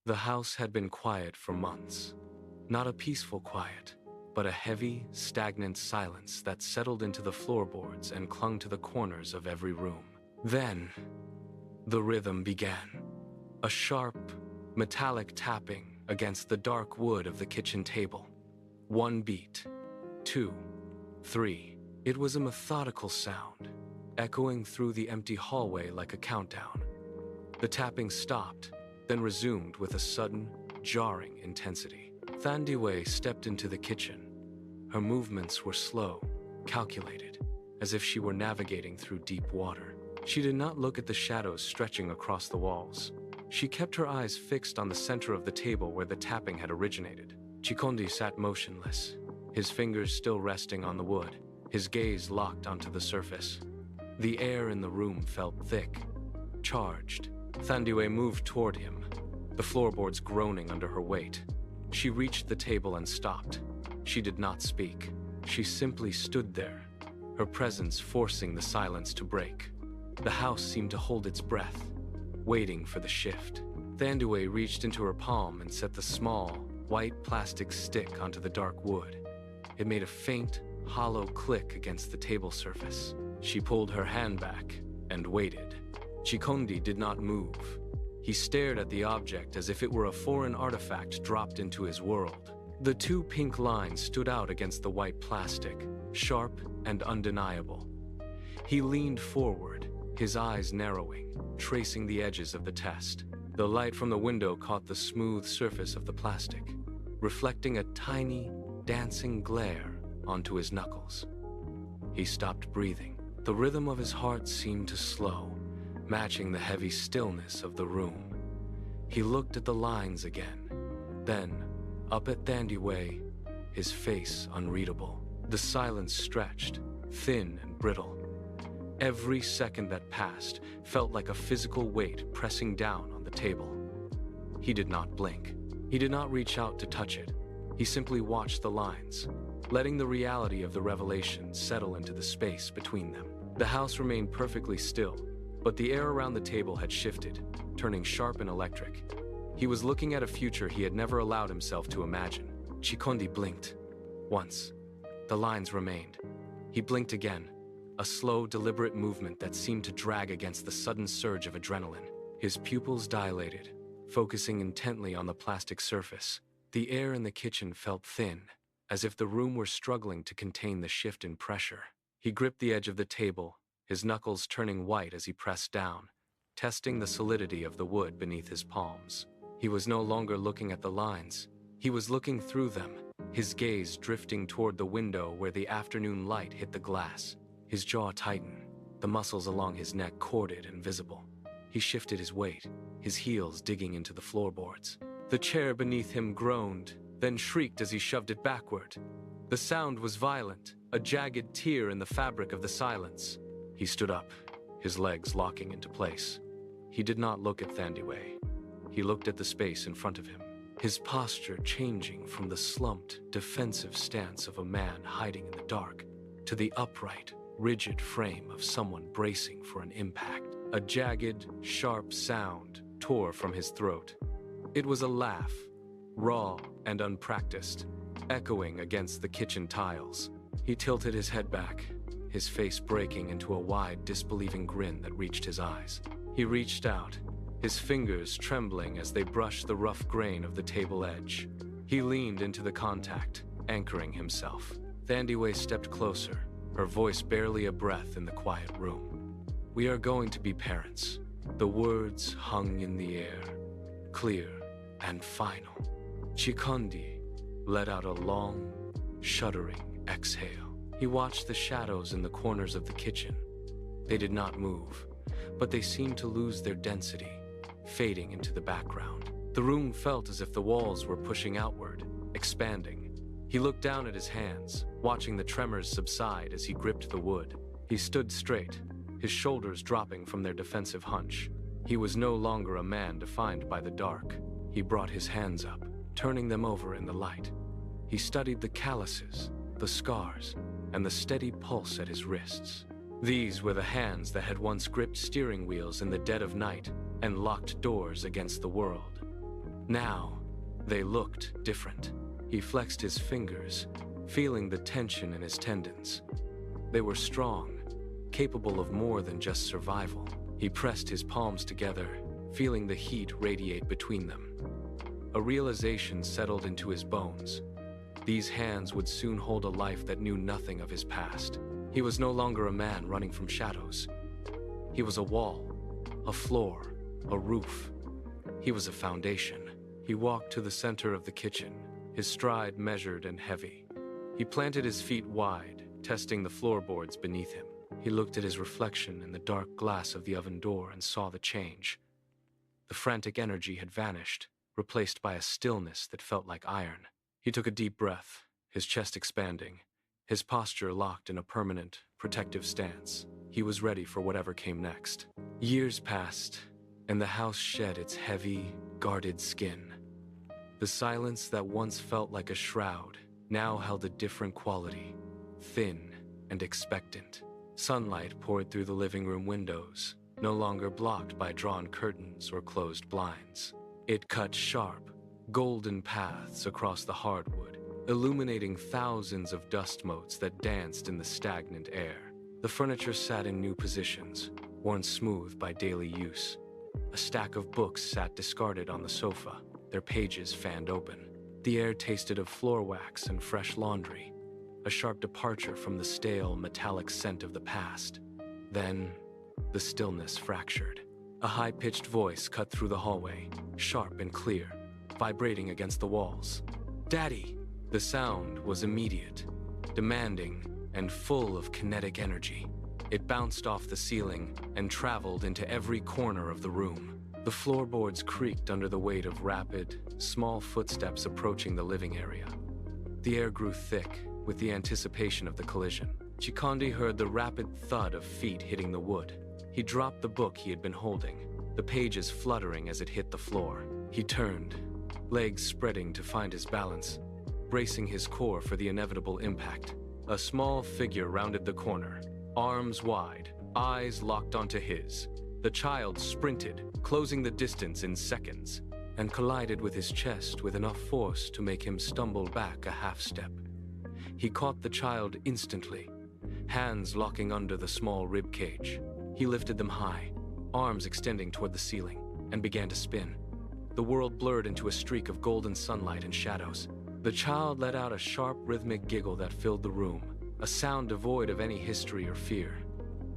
The house had been quiet for months. Not a peaceful quiet, but a heavy, stagnant silence that settled into the floorboards and clung to the corners of every room. Then, the rhythm began. A sharp, metallic tapping against the dark wood of the kitchen table. 1 beat, 2, 3. It was a methodical sound, echoing through the empty hallway like a countdown. The tapping stopped, then resumed with a sudden, jarring intensity. Thandiwe stepped into the kitchen. Her movements were slow, calculated, as if she were navigating through deep water. She did not look at the shadows stretching across the walls. She kept her eyes fixed on the center of the table where the tapping had originated. Chikondi sat motionless, his fingers still resting on the wood, his gaze locked onto the surface. The air in the room felt thick, charged. Thandiwe moved toward him, the floorboards groaning under her weight. She reached the table and stopped. She did not speak. She simply stood there, her presence forcing the silence to break. The house seemed to hold its breath, waiting for the shift. Thandiwe reached into her palm and set the small, white plastic stick onto the dark wood. It made a faint, hollow click against the table surface. She pulled her hand back and waited. Chikondi did not move. He stared at the object as if it were a foreign artifact dropped into his world. The 2 pink lines stood out against the white plastic, sharp and undeniable. He leaned forward, his eyes narrowing, tracing the edges of the test. The light from the window caught the smooth surface of the plastic, reflecting a tiny, dancing glare onto his knuckles. He stopped breathing. The rhythm of his heart seemed to slow, matching the heavy stillness of the room. He looked at the lines again, then up at Thandiwe, his face unreadable. The silence stretched, thin and brittle. Every second that passed felt like a physical weight pressing down on the table. He did not blink. He did not reach out to touch it. He simply watched the lines, letting the reality of the revelation settle into the space between them. The house remained perfectly still, but the air around the table had shifted, turning sharp and electric. He was looking at a future he had never allowed himself to imagine. Chikondi blinked. Once. The lines remained. He blinked again, a slow, deliberate movement that seemed to drag against the sudden surge of adrenaline. His pupils dilated, focusing intently on the plastic surface. The air in the kitchen felt thin, as if the room were struggling to contain the shift in pressure. He gripped the edge of the table, his knuckles turning white as he pressed down, testing the solidity of the wood beneath his palms. He was no longer looking at the lines. He was looking through them, his gaze drifting toward the window where the afternoon light hit the glass. His jaw tightened, the muscles along his neck corded and visible. He shifted his weight, his heels digging into the floorboards. The chair beneath him groaned, then shrieked as he shoved it backward. The sound was violent, a jagged tear in the fabric of the silence. He stood up, his legs locking into place. He did not look at Thandiwe. He looked at the space in front of him, his posture changing from the slumped, defensive stance of a man hiding in the dark to the upright, rigid frame of someone bracing for an impact. A jagged, sharp sound tore from his throat. It was a laugh, raw and unpracticed, echoing against the kitchen tiles. He tilted his head back, his face breaking into a wide, disbelieving grin that reached his eyes. He reached out, his fingers trembling as they brushed the rough grain of the table edge. He leaned into the contact, anchoring himself. Thandiwe stepped closer, her voice barely a breath in the quiet room. "We are going to be parents." The words hung in the air, clear and final. Chikondi let out a long, shuddering exhale. He watched the shadows in the corners of the kitchen. They did not move, but they seemed to lose their density, fading into the background. The room felt as if the walls were pushing outward, expanding. He looked down at his hands, watching the tremors subside as he gripped the wood. He stood straight, his shoulders dropping from their defensive hunch. He was no longer a man defined by the dark. He brought his hands up, turning them over in the light. He studied the calluses, the scars, and the steady pulse at his wrists. These were the hands that had once gripped steering wheels in the dead of night and locked doors against the world. Now, they looked different. He flexed his fingers, feeling the tension in his tendons. They were strong, capable of more than just survival. He pressed his palms together, feeling the heat radiate between them. A realization settled into his bones. These hands would soon hold a life that knew nothing of his past. He was no longer a man running from shadows. He was a wall, a floor, a roof. He was a foundation. He walked to the center of the kitchen, his stride measured and heavy. He planted his feet wide, testing the floorboards beneath him. He looked at his reflection in the dark glass of the oven door and saw the change. The frantic energy had vanished, replaced by a stillness that felt like iron. He took a deep breath, his chest expanding, his posture locked in a permanent, protective stance. He was ready for whatever came next. Years passed, and the house shed its heavy, guarded skin. The silence that once felt like a shroud now held a different quality, thin and expectant. Sunlight poured through the living room windows, no longer blocked by drawn curtains or closed blinds. It cut sharp, golden paths across the hardwood, illuminating thousands of dust motes that danced in the stagnant air. The furniture sat in new positions, worn smooth by daily use. A stack of books sat discarded on the sofa, their pages fanned open. The air tasted of floor wax and fresh laundry, a sharp departure from the stale, metallic scent of the past. Then, the stillness fractured. A high-pitched voice cut through the hallway, sharp and clear, vibrating against the walls. "Daddy!" The sound was immediate, demanding, and full of kinetic energy. It bounced off the ceiling and traveled into every corner of the room. The floorboards creaked under the weight of rapid, small footsteps approaching the living area. The air grew thick with the anticipation of the collision. Chikondi heard the rapid thud of feet hitting the wood. He dropped the book he had been holding, the pages fluttering as it hit the floor. He turned, legs spreading to find his balance, bracing his core for the inevitable impact. A small figure rounded the corner, arms wide, eyes locked onto his. The child sprinted, closing the distance in seconds, and collided with his chest with enough force to make him stumble back a half step. He caught the child instantly, hands locking under the small rib cage. He lifted them high, arms extending toward the ceiling, and began to spin. The world blurred into a streak of golden sunlight and shadows. The child let out a sharp, rhythmic giggle that filled the room, a sound devoid of any history or fear.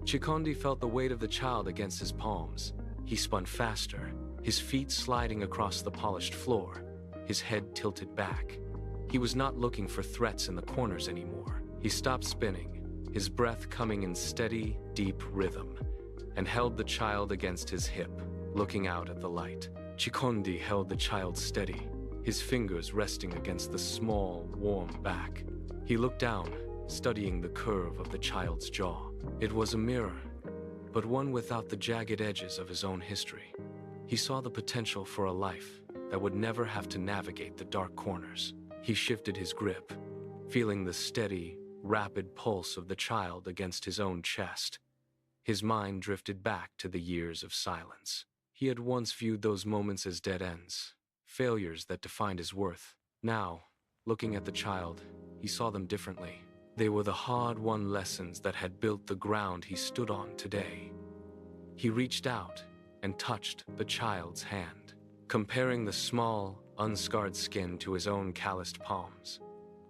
Chikondi felt the weight of the child against his palms. He spun faster, his feet sliding across the polished floor, his head tilted back. He was not looking for threats in the corners anymore. He stopped spinning, his breath coming in steady, deep rhythm, and held the child against his hip, looking out at the light. Chikondi held the child steady, his fingers resting against the small, warm back. He looked down, studying the curve of the child's jaw. It was a mirror, but one without the jagged edges of his own history. He saw the potential for a life that would never have to navigate the dark corners. He shifted his grip, feeling the steady, rapid pulse of the child against his own chest. His mind drifted back to the years of silence. He had once viewed those moments as dead ends, failures that defined his worth. Now, looking at the child, he saw them differently. They were the hard-won lessons that had built the ground he stood on today. He reached out and touched the child's hand, comparing the small, unscarred skin to his own calloused palms.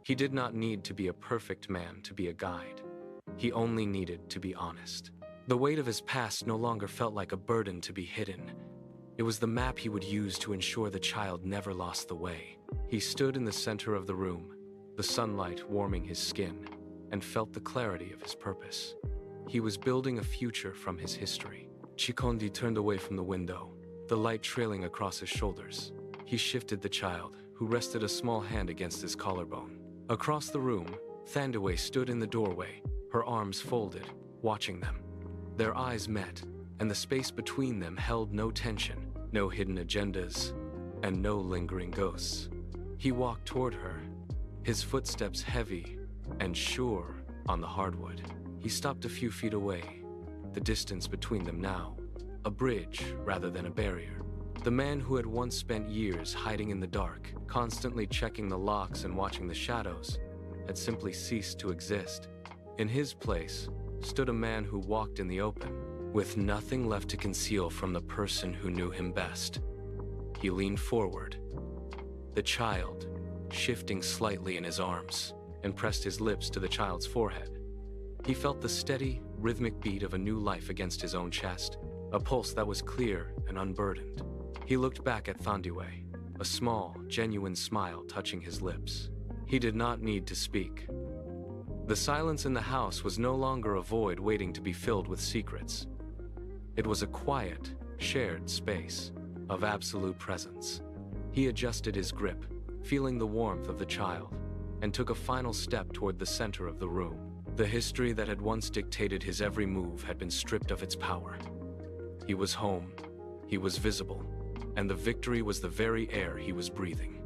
He did not need to be a perfect man to be a guide. He only needed to be honest. The weight of his past no longer felt like a burden to be hidden. It was the map he would use to ensure the child never lost the way. He stood in the center of the room, the sunlight warming his skin, and felt the clarity of his purpose. He was building a future from his history. Chikondi turned away from the window, the light trailing across his shoulders. He shifted the child, who rested a small hand against his collarbone. Across the room, Thandaway stood in the doorway, her arms folded, watching them. Their eyes met, and the space between them held no tension, no hidden agendas, and no lingering ghosts. He walked toward her, his footsteps heavy and sure on the hardwood. He stopped a few feet away, the distance between them now, a bridge rather than a barrier. The man who had once spent years hiding in the dark, constantly checking the locks and watching the shadows, had simply ceased to exist. In his place stood a man who walked in the open, with nothing left to conceal from the person who knew him best. He leaned forward, the child shifting slightly in his arms, and pressed his lips to the child's forehead. He felt the steady, rhythmic beat of a new life against his own chest, a pulse that was clear and unburdened. He looked back at Thandiwe, a small, genuine smile touching his lips. He did not need to speak. The silence in the house was no longer a void waiting to be filled with secrets. It was a quiet, shared space of absolute presence. He adjusted his grip, feeling the warmth of the child, and took a final step toward the center of the room. The history that had once dictated his every move had been stripped of its power. He was home, he was visible, and the victory was the very air he was breathing.